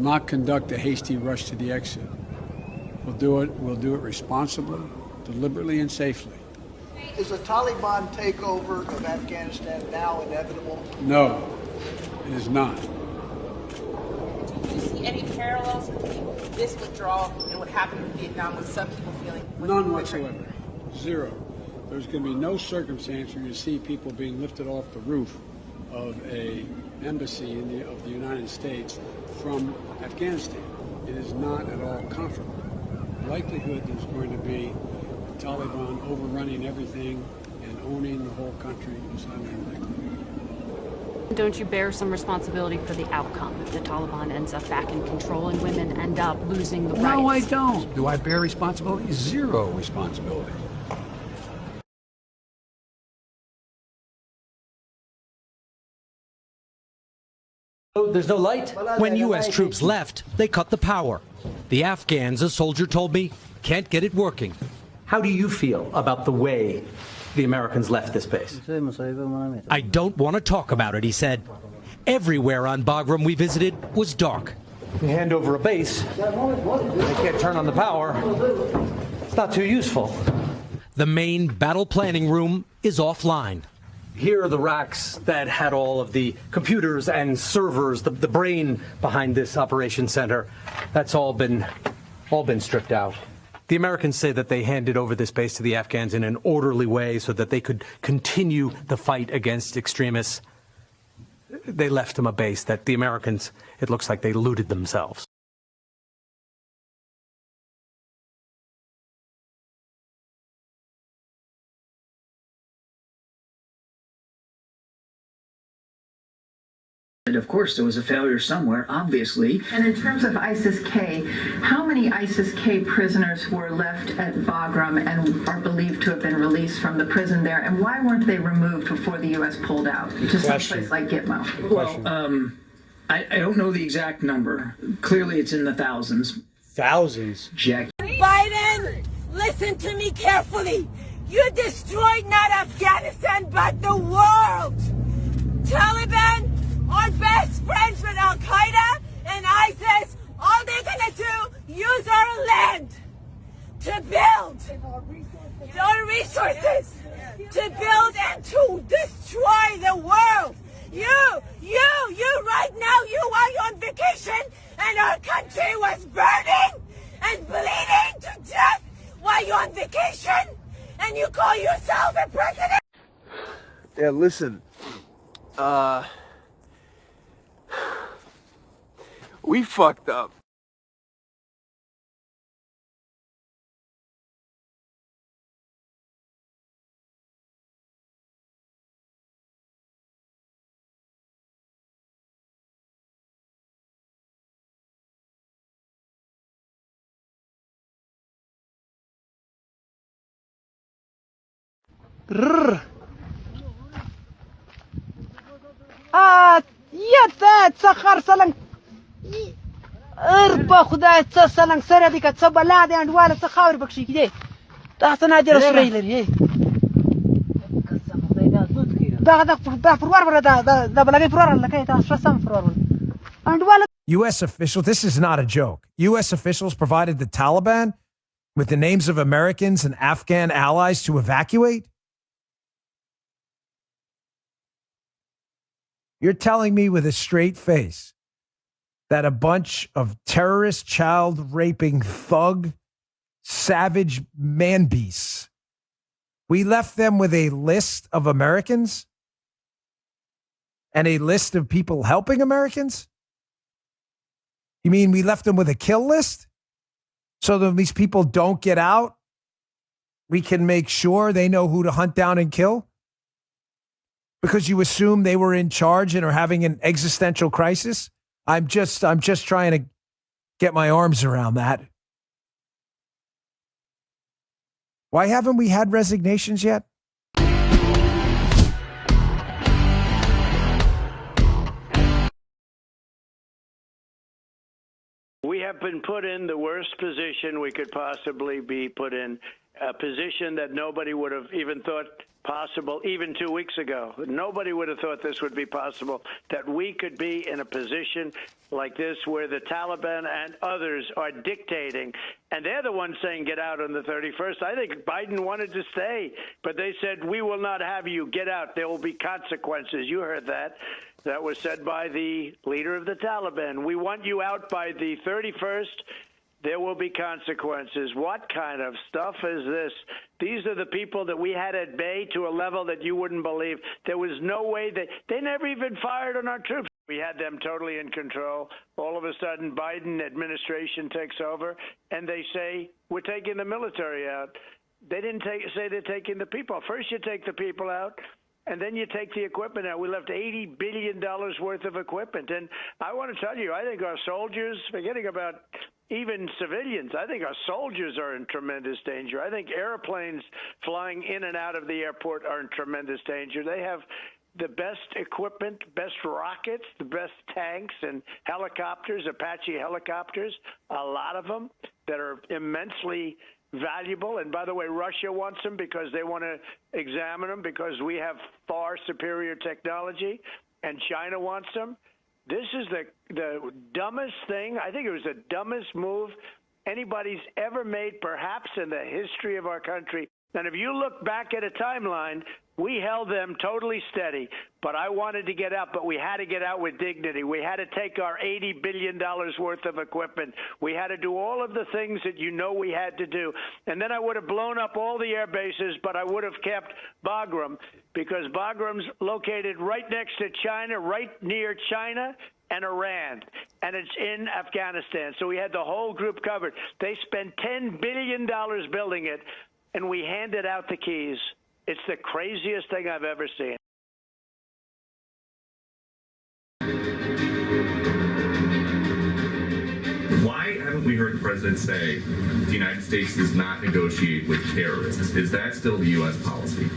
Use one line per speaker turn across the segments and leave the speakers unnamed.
will not conduct a hasty rush to the exit. We'll do it responsibly, deliberately, and safely.
Is a Taliban takeover of Afghanistan now inevitable?
No, it is not.
Do you see any parallels between this withdrawal and what happened in Vietnam with some people feeling?
None whatsoever. Zero. There's going to be no circumstance where you see people being lifted off the roof of a embassy of the United States from Afghanistan. It is not at all comfortable. The likelihood there's going to be the Taliban overrunning everything and owning the whole country is highly unlikely.
Don't you bear some responsibility for the outcome if the Taliban ends up back in control and women end up losing the rights?
No, I don't. Do I bear responsibility? Zero responsibility.
There's no light?
When U.S. troops left, they cut the power. The Afghans, a soldier told me, can't get it working.
How do you feel about the way the Americans left this base?
I don't want to talk about it, he said. Everywhere on Bagram we visited was dark.
You hand over a base, they can't turn on the power. It's not too useful.
The main battle planning room is offline.
Here are the racks that had all of the computers and servers, the brain behind this operation center. That's all been stripped out. The Americans say that they handed over this base to the Afghans in an orderly way so that they could continue the fight against extremists. They left them a base that the Americans, it looks like they looted themselves.
Of course, there was a failure somewhere, obviously.
And in terms of ISIS-K, how many ISIS-K prisoners were left at Bagram and are believed to have been released from the prison there? And why weren't they removed before the U.S. pulled out to some place like Gitmo?
Well, I don't know the exact number. Clearly, it's in the thousands.
Thousands?
Jack.
Biden, listen to me carefully. You destroyed not Afghanistan, but the world. Taliban are best friends with Al-Qaeda and ISIS. All they're gonna do, use our land to build our resources, to build and to destroy the world. You right now, you are on vacation and our country was burning and bleeding to death while you're on vacation and you call yourself a president?
Yeah, listen, we fucked up.
یه څه خرڅلنګ په خدای څه سلنګ سره دي که څه بلا دي انډواله څه خاورې پکښې کېدې دا څه نادره سوری لري دا پروار ولا دا بلګۍ پروار لکه تاسو سم پروار انډواله.
U.S. officials, this is not a joke. U.S. officials provided the Taliban with the names of Americans and Afghan allies to evacuate? You're telling me with a straight face that a bunch of terrorist, child-raping, thug, savage man-beasts, we left them with a list of Americans and a list of people helping Americans? You mean we left them with a kill list? So that these people don't get out, we can make sure they know who to hunt down and kill? Because you assume they were in charge and are having an existential crisis? I'm just trying to get my arms around that. Why haven't we had resignations yet?
We have been put in the worst position we could possibly be put in a position that nobody would have even thought possible even 2 weeks ago. Nobody would have thought this would be possible, that we could be in a position like this where the Taliban and others are dictating, and they're the ones saying get out on the 31st. I think Biden wanted to stay, but they said, we will not have you. Get out. There will be consequences. You heard that. That was said by the leader of the Taliban. We want you out by the 31st. There will be consequences. What kind of stuff is this? These are the people that we had at bay to a level that you wouldn't believe. There was no way they never even fired on our troops. We had them totally in control. All of a sudden, Biden administration takes over, and they say, we're taking the military out. They didn't say they're taking the people out. First, you take the people out, and then you take the equipment out. We left $80 billion worth of equipment. And I want to tell you, I think our soldiers, forgetting about even civilians, I think our soldiers are in tremendous danger. I think airplanes flying in and out of the airport are in tremendous danger. They have the best equipment, best rockets, the best tanks and helicopters, Apache helicopters, a lot of them that are immensely valuable. And by the way, Russia wants them because they want to examine them because we have far superior technology, and China wants them. This is the dumbest thing. I think it was the dumbest move anybody's ever made, perhaps in the history of our country. And if you look back at a timeline, we held them totally steady. But I wanted to get out, but we had to get out with dignity. We had to take our $80 billion worth of equipment. We had to do all of the things that you know we had to do. And then I would have blown up all the air bases, but I would have kept Bagram, because Bagram's located right next to China, right near China and Iran, and it's in Afghanistan. So we had the whole group covered. They spent $10 billion building it, and we handed out the keys. It's the craziest thing I've ever seen.
Why haven't we heard the president say the United States does not negotiate with terrorists? Is that still the U.S. policy?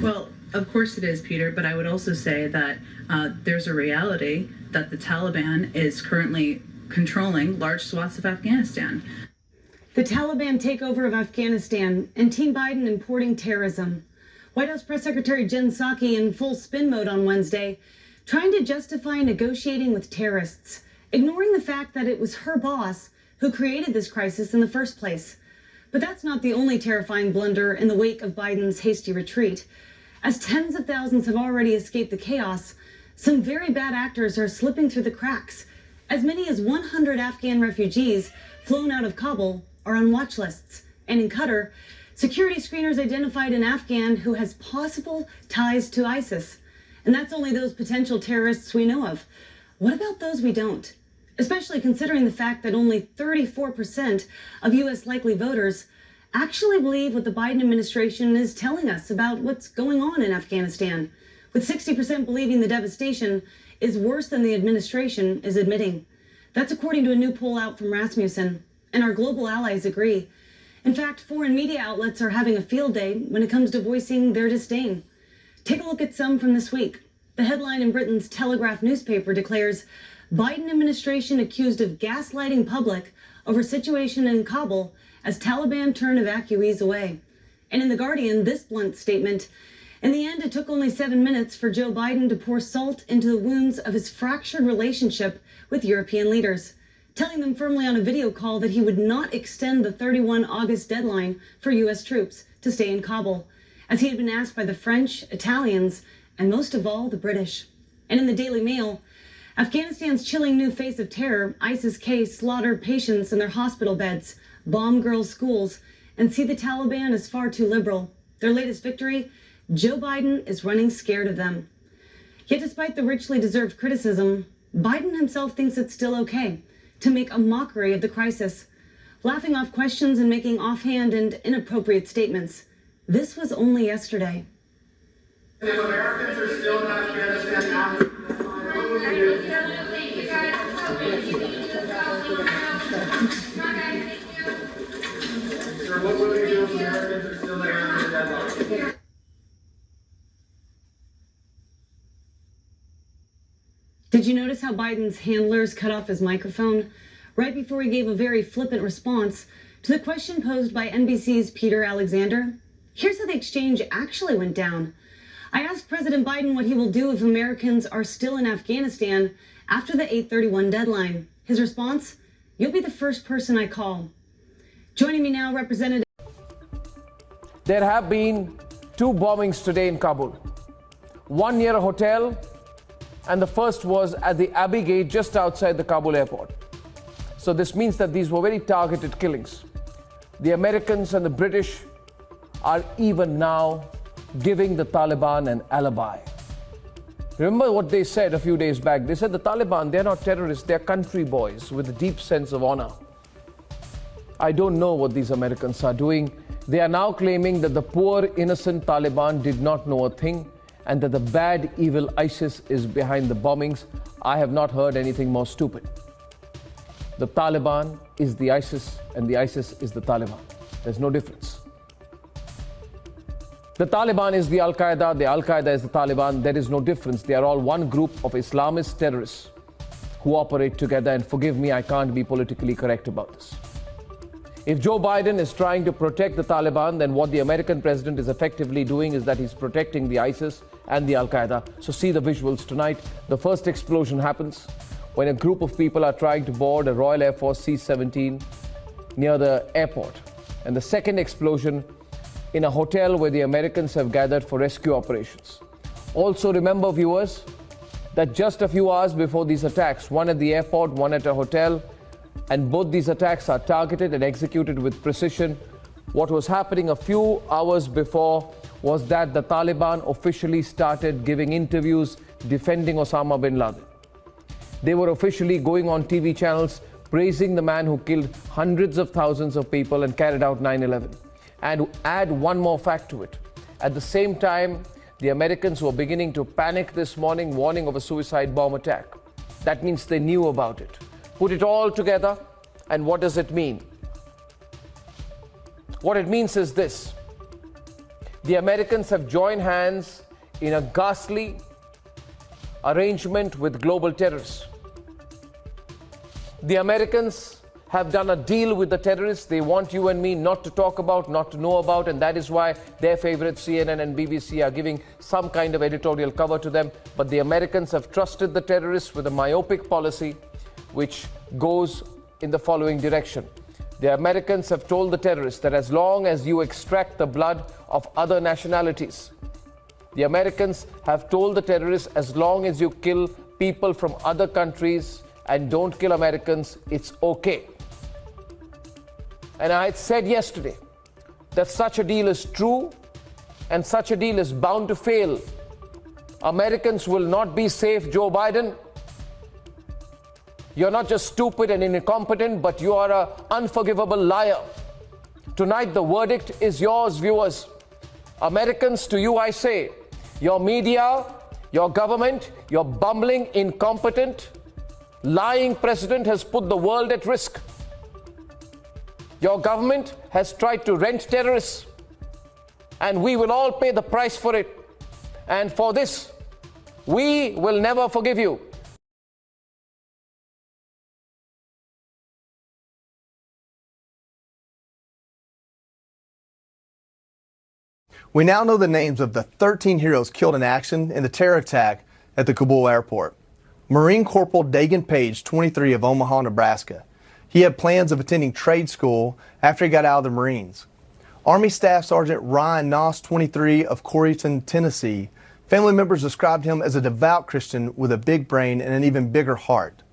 Well, of course it is, Peter, but I would also say that there's a reality that the Taliban is currently controlling large swaths of Afghanistan.
The Taliban takeover of Afghanistan and Team Biden importing terrorism. White House Press Secretary Jen Psaki in full spin mode on Wednesday, trying to justify negotiating with terrorists, ignoring the fact that it was her boss who created this crisis in the first place. But that's not the only terrifying blunder in the wake of Biden's hasty retreat. As tens of thousands have already escaped the chaos, some very bad actors are slipping through the cracks. As many as 100 Afghan refugees flown out of Kabul are on watch lists. And in Qatar, security screeners identified an Afghan who has possible ties to ISIS. And that's only those potential terrorists we know of. What about those we don't? Especially considering the fact that only 34% of U.S. likely voters actually believe what the Biden administration is telling us about what's going on in Afghanistan, with 60% believing the devastation is worse than the administration is admitting. That's according to a new poll out from Rasmussen, and our global allies agree. In fact, foreign media outlets are having a field day when it comes to voicing their disdain. Take a look at some from this week. The headline in Britain's Telegraph newspaper declares Biden administration accused of gaslighting public over situation in Kabul as Taliban turn evacuees away. And in The Guardian, this blunt statement: in the end, it took only 7 minutes for Joe Biden to pour salt into the wounds of his fractured relationship with European leaders, telling them firmly on a video call that he would not extend the 31 August deadline for U.S. troops to stay in Kabul, as he had been asked by the French, Italians, and most of all, the British. And in the Daily Mail, Afghanistan's chilling new face of terror, ISIS-K slaughtered patients in their hospital beds, bomb girls' schools, and see the Taliban as far too liberal. Their latest victory: Joe Biden is running scared of them. Yet despite the richly deserved criticism, Biden himself thinks it's still okay to make a mockery of the crisis, laughing off questions and making offhand and inappropriate statements. This was only yesterday.
If Americans are still in Afghanistan after what will we do if Americans are still there after the deadline?
Did you notice how Biden's handlers cut off his microphone right before he gave a very flippant response To the question posed by NBC's Peter Alexander, here's how the exchange actually went down. I asked President Biden what he will do if Americans are still in Afghanistan after the 8/31 deadline. His response, "You'll be the first person I call." Joining me now, Representative.
There have been 2 bombings today in Kabul. One near a hotel, and the first was at the Abbey Gate just outside the Kabul airport. So this means that these were very targeted killings. The Americans and the British are even now giving the Taliban an alibi. Remember what they said a few days back? They said the Taliban, they're not terrorists, they're country boys with a deep sense of honor. I don't know what these Americans are doing. They are now claiming that the poor, innocent Taliban did not know a thing and that the bad, evil ISIS is behind the bombings. I have not heard anything more stupid. The Taliban is the ISIS and the ISIS is the Taliban. There's no difference. The Taliban is the Al-Qaeda is the Taliban. There is no difference. They are all one group of Islamist terrorists who operate together. And forgive me, I can't be politically correct about this. If Joe Biden is trying to protect the Taliban, then what the American president is effectively doing is that he's protecting the ISIS and the Al-Qaeda. So see the visuals tonight. The first explosion happens when a group of people are trying to board a Royal Air Force C-17 near the airport. And the second explosion in a hotel where the Americans have gathered for rescue operations. Also remember, viewers, that just a few hours before these attacks, one at the airport, one at a hotel, and both these attacks are targeted and executed with precision. What was happening a few hours before was that the Taliban officially started giving interviews defending Osama bin Laden. They were officially going on TV channels praising the man who killed hundreds of thousands of people and carried out 9/11. And add one more fact to it. At the same time, the Americans were beginning to panic this morning, warning of a suicide bomb attack. That means they knew about it. Put it all together, and what does it mean? What it means is this. The Americans have joined hands in a ghastly arrangement with global terrorists. The Americans have done a deal with the terrorists they want you and me not to talk about, not to know about, and that is why their favorite CNN and BBC are giving some kind of editorial cover to them. But the Americans have trusted the terrorists with a myopic policy which goes in the following direction. The Americans have told the terrorists that as long as you extract the blood of other nationalities, the Americans have told the terrorists as long as you kill people from other countries and don't kill Americans, it's okay. And I had said yesterday that such a deal is true and such a deal is bound to fail. Americans will not be safe, Joe Biden. You're not just stupid and incompetent, but you are an unforgivable liar. Tonight, the verdict is yours, viewers. Americans, to you I say, your media, your government, your bumbling, incompetent, lying president has put the world at risk. Your government has tried to rent terrorists, and we will all pay the price for it. And for this, we will never forgive you.
We now know the names of the 13 heroes killed in action in the terror attack at the Kabul airport. Marine Corporal Dagan Page, 23, of Omaha, Nebraska. He had plans of attending trade school after he got out of the Marines. Army Staff Sergeant Ryan Noss, 23, of Corryton, Tennessee. Family members described him as a devout Christian with a big brain and an even bigger heart.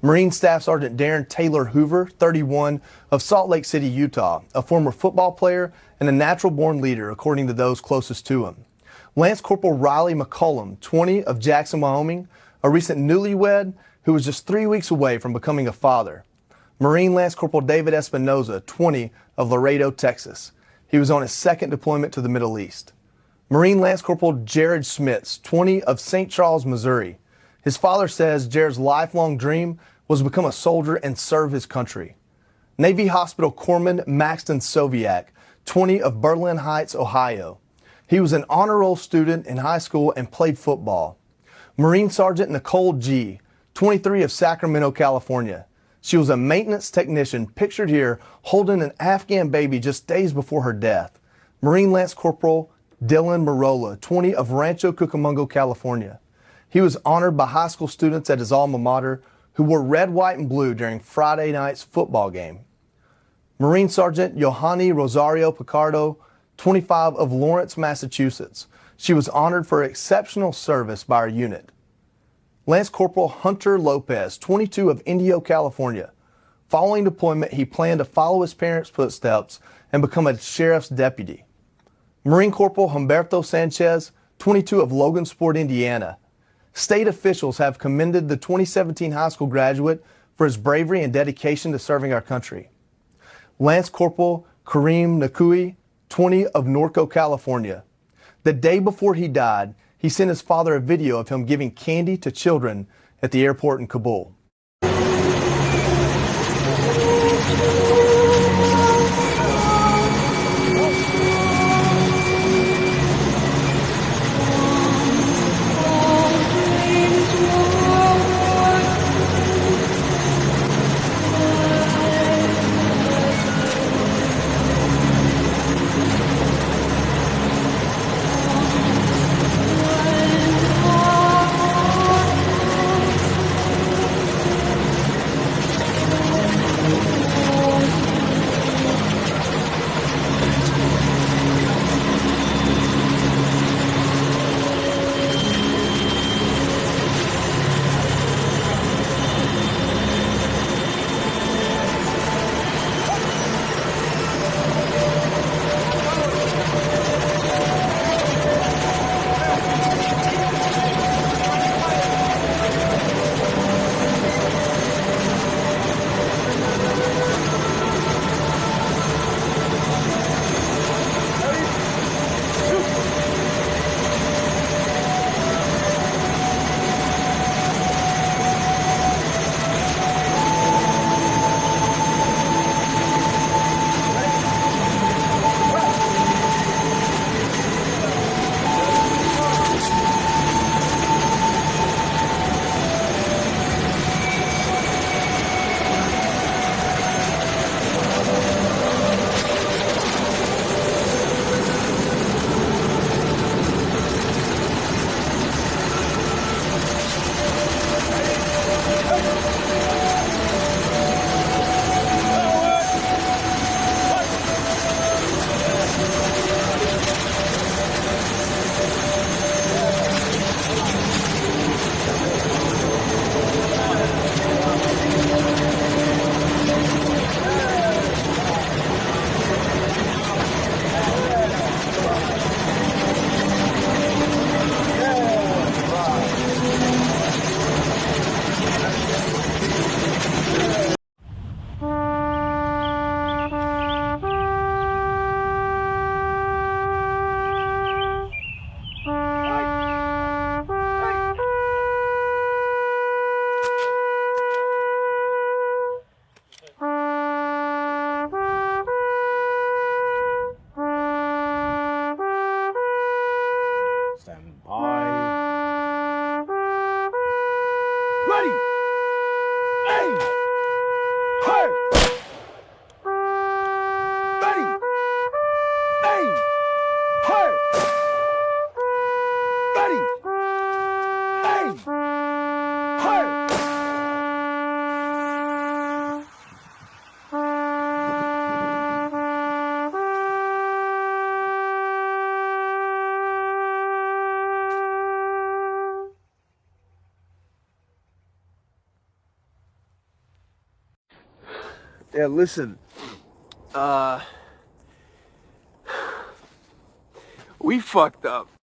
Marine Staff Sergeant Darren Taylor Hoover, 31, of Salt Lake City, Utah, a former football player and a natural-born leader, according to those closest to him. Lance Corporal Riley McCollum, 20, of Jackson, Wyoming, a recent newlywed who was just 3 weeks away from becoming a father. Marine Lance Corporal David Espinoza, 20, of Laredo, Texas. He was on his second deployment to the Middle East. Marine Lance Corporal Jared Schmitz, 20, of St. Charles, Missouri. His father says Jared's lifelong dream was to become a soldier and serve his country. Navy Hospital Corpsman Maxton Soviak, 20, of Berlin Heights, Ohio. He was an honor roll student in high school and played football. Marine Sergeant Nicole G., 23, of Sacramento, California. She was a maintenance technician pictured here holding an Afghan baby just days before her death. Marine Lance Corporal Dylan Marola, 20, of Rancho Cucamonga, California. He was honored by high school students at his alma mater who wore red, white, and blue during Friday night's football game. Marine Sergeant Yohani Rosario Picardo, 25, of Lawrence, Massachusetts. She was honored for exceptional service by our unit. Lance Corporal Hunter Lopez, 22, of Indio, California. Following deployment, he planned to follow his parents' footsteps and become a sheriff's deputy. Marine Corporal Humberto Sanchez, 22, of Logansport, Indiana. State officials have commended the 2017 high school graduate for his bravery and dedication to serving our country. Lance Corporal Kareem Nakui, 20, of Norco, California. The day before he died, he sent his father a video of him giving candy to children at the airport in Kabul.
Yeah, listen. We fucked up.